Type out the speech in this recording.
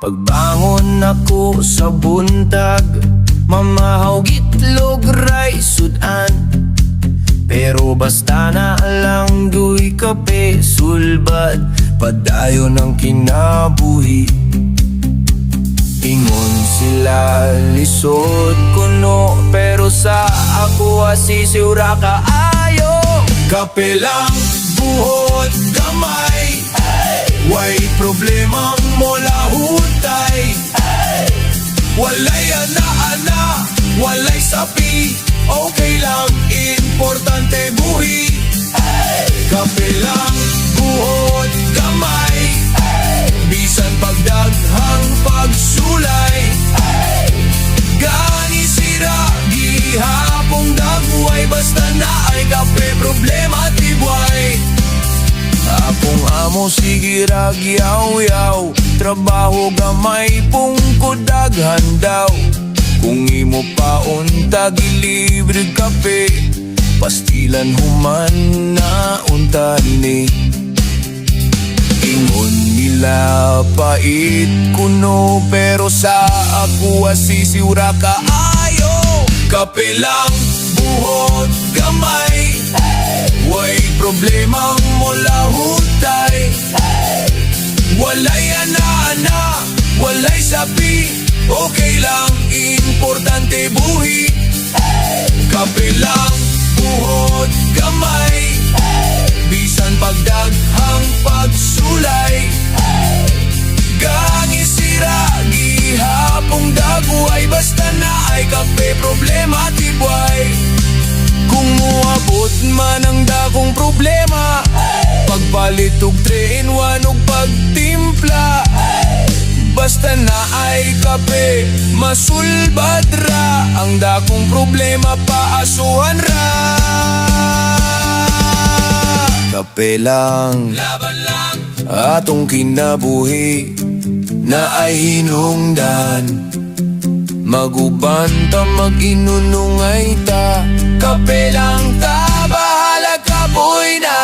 Pagbangon ako sa buntag, mamahaw gitlog rice sudan. Pero basta na lang duy kape sulbad, padayon ang kinabuhi. Ingon sila lisod kuno, pero sa ako asisiura kaayo. Kape lang buhot gamay, way problemang mola hutay. Walay ana-ana, walay sapi, okay lang, importante buhi. Kape lang buhot gamay, bisan pagdaghang pagsulay. Gani sira gihapong dagway, basta na ay kape problema tibway. Akong amo sige ragyaw-yaw, trabaho gamay pungkod daghan daw. Kung imo paunta gilibre kape, pastilan human na unta ni. Ingon nila pait kuno, pero sa ako asisiura kaayo. Kape lang buhot gamay, way problemang mola hutay. Walay ana-ana, walay sapi, okay lang, importante buhi. Kape lang buhot gamay, bisan pagdaghang pagsulay. Gangi sira gihapong dagway, basta na ay kape problema tibway. Kung muabot man ang dakong problema, pagpalit og 3-in-1 og pagtimpla. Basta na ay kape, masulbad ra ang dakong problema, paasuhan ra. Kape lang, laban lang, atong kinabuhi na ay hinungdan. Magubanta, mag-inunungay ta, kape lang ta, bahala ka boy na.